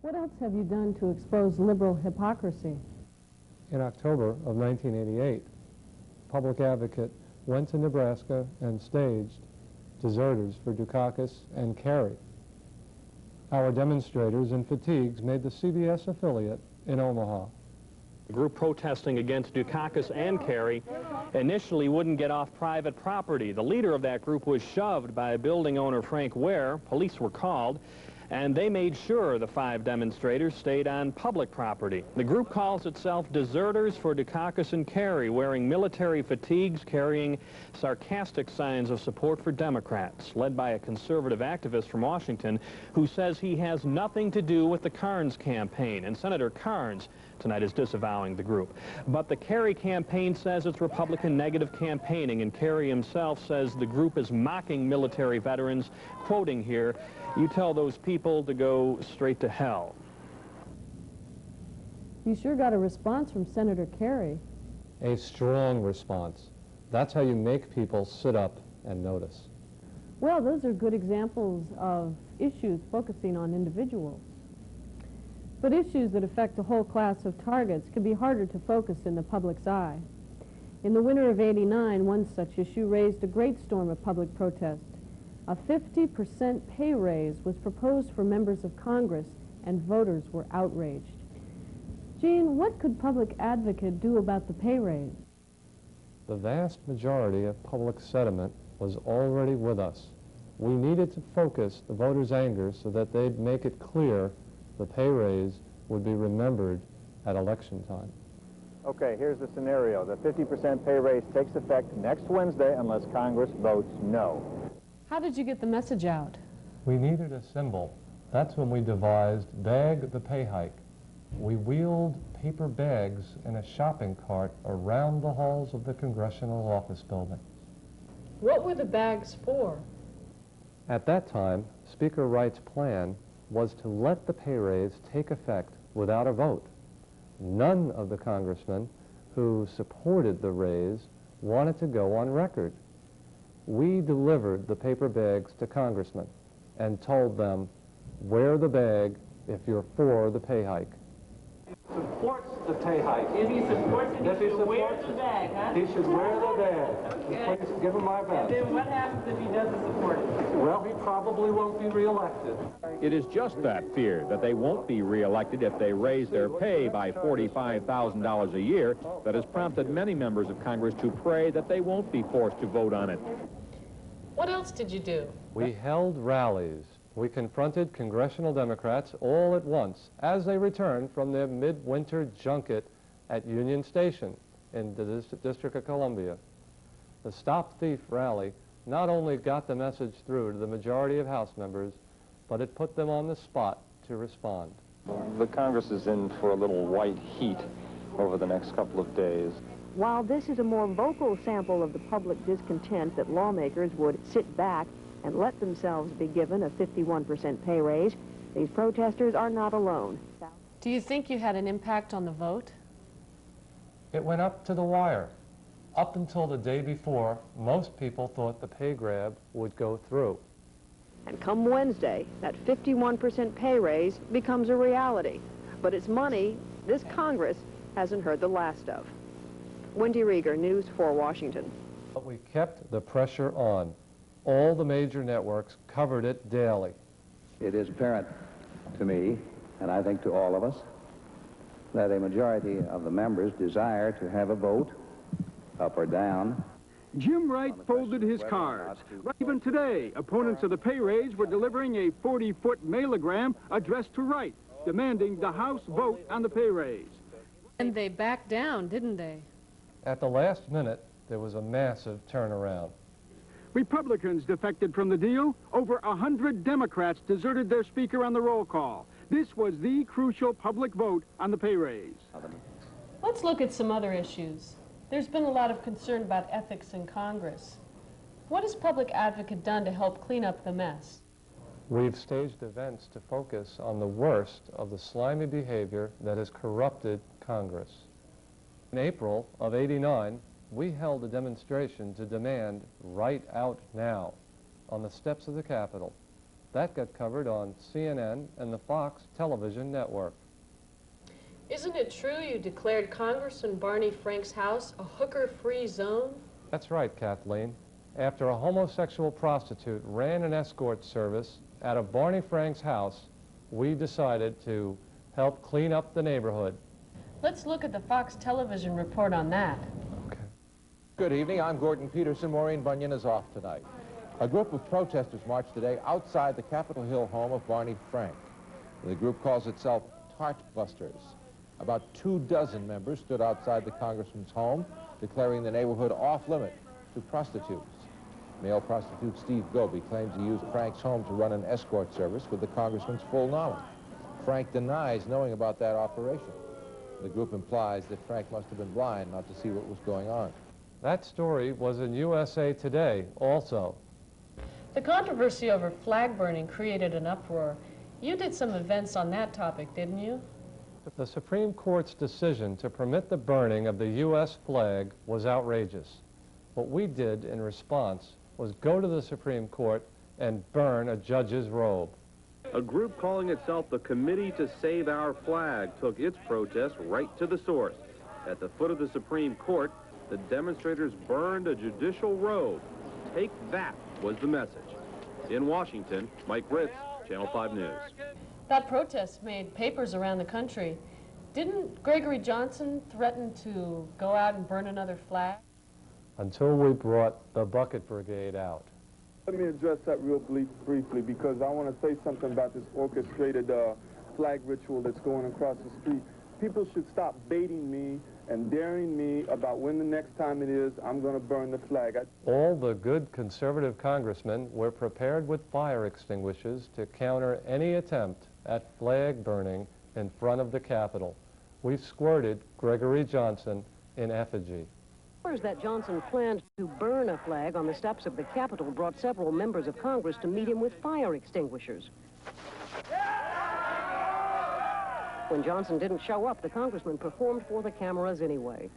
What else have you done to expose liberal hypocrisy? In October of 1988, public advocate went to Nebraska and staged deserters for Dukakis and Kerrey. Our demonstrators in fatigues made the CBS affiliate in Omaha. The group protesting against Dukakis and Kerrey initially wouldn't get off private property. The leader of that group was shoved by building owner Frank Ware. Police were called, and they made sure the 5 demonstrators stayed on public property. The group calls itself Deserters for Dukakis and Kerrey, wearing military fatigues, carrying sarcastic signs of support for Democrats, led by a conservative activist from Washington who says he has nothing to do with the Carnes campaign. And Senator Carnes tonight is disavowing the group. But the Kerrey campaign says it's Republican negative campaigning, and Kerrey himself says the group is mocking military veterans, quoting here, "You tell those people to go straight to hell." You sure got a response from Senator Kerrey. A strong response. That's how you make people sit up and notice. Well, those are good examples of issues focusing on individuals. But issues that affect a whole class of targets can be harder to focus in the public's eye. In the winter of '89, one such issue raised a great storm of public protest. A 50% pay raise was proposed for members of Congress, and voters were outraged. Gene, what could Public Advocate do about the pay raise? The vast majority of public sentiment was already with us. We needed to focus the voters' anger so that they'd make it clear the pay raise would be remembered at election time. Okay, here's the scenario. The 50% pay raise takes effect next Wednesday unless Congress votes no. How did you get the message out? We needed a symbol. That's when we devised Bag the Pay Hike. We wheeled paper bags in a shopping cart around the halls of the congressional office building. What were the bags for? At that time, Speaker Wright's plan was to let the pay raise take effect without a vote. None of the congressmen who supported the raise wanted to go on record. We delivered the paper bags to congressmen and told them, wear the bag if you're for the pay hike. Supports the pay hike. If he supports it, he should wear the bag, huh? He should wear the bag. Okay. Please give him my best. Then what happens if he doesn't support it? Well, he probably won't be reelected. It is just that fear that they won't be reelected if they raise their pay by $45,000 a year that has prompted many members of Congress to pray that they won't be forced to vote on it. What else did you do? We held rallies. We confronted congressional Democrats all at once as they returned from their midwinter junket at Union Station in the District of Columbia. The Stop Thief rally not only got the message through to the majority of House members, but it put them on the spot to respond. The Congress is in for a little white heat over the next couple of days. While this is a more vocal sample of the public discontent that lawmakers would sit back and let themselves be given a 51% pay raise, these protesters are not alone. Do you think you had an impact on the vote? It went up to the wire. Up until the day before, most people thought the pay grab would go through. And come Wednesday, that 51% pay raise becomes a reality. But it's money this Congress hasn't heard the last of. Wendy Rieger, News 4 Washington. But we kept the pressure on. All the major networks covered it daily. It is apparent to me, and I think to all of us, that a majority of the members desire to have a vote, up or down. Jim Wright folded his cards. Even today, opponents of the pay raise were delivering a 40-foot mailogram addressed to Wright, demanding the House vote on the pay raise. And they backed down, didn't they? At the last minute, there was a massive turnaround. Republicans defected from the deal. Over 100 Democrats deserted their speaker on the roll call. This was the crucial public vote on the pay raise. Let's look at some other issues. There's been a lot of concern about ethics in Congress. What has Public Advocate done to help clean up the mess? We've staged events to focus on the worst of the slimy behavior that has corrupted Congress. In April of '89, we held a demonstration to demand right out now on the steps of the Capitol. That got covered on CNN and the Fox television network. Isn't it true you declared Congressman Barney Frank's house a hooker-free zone? That's right, Kathleen. After a homosexual prostitute ran an escort service out of Barney Frank's house, we decided to help clean up the neighborhood. Let's look at the Fox television report on that. Okay. Good evening. I'm Gordon Peterson. Maureen Bunyan is off tonight. A group of protesters marched today outside the Capitol Hill home of Barney Frank. The group calls itself Tart Busters. About 24 members stood outside the congressman's home, declaring the neighborhood off-limit to prostitutes. Male prostitute Steve Goby claims he used Frank's home to run an escort service with the congressman's full knowledge. Frank denies knowing about that operation. The group implies that Frank must have been blind not to see what was going on. That story was in USA Today also. The controversy over flag burning created an uproar. You did some events on that topic, didn't you? The Supreme Court's decision to permit the burning of the U.S. flag was outrageous. What we did in response was go to the Supreme Court and burn a judge's robe. A group calling itself the Committee to Save Our Flag took its protest right to the source. At the foot of the Supreme Court, the demonstrators burned a judicial robe. Take that was the message. In Washington, Mike Ritz, Channel 5 News. That protest made papers around the country. Didn't Gregory Johnson threaten to go out and burn another flag? Until we brought the bucket brigade out. Let me address that real briefly, because I want to say something about this orchestrated flag ritual that's going across the street. People should stop baiting me and daring me about when the next time it is I'm going to burn the flag. All the good conservative congressmen were prepared with fire extinguishers to counter any attempt at flag burning in front of the Capitol. We squirted Gregory Johnson in effigy. Rumors that Johnson planned to burn a flag on the steps of the Capitol brought several members of Congress to meet him with fire extinguishers. When Johnson didn't show up, the congressman performed for the cameras anyway.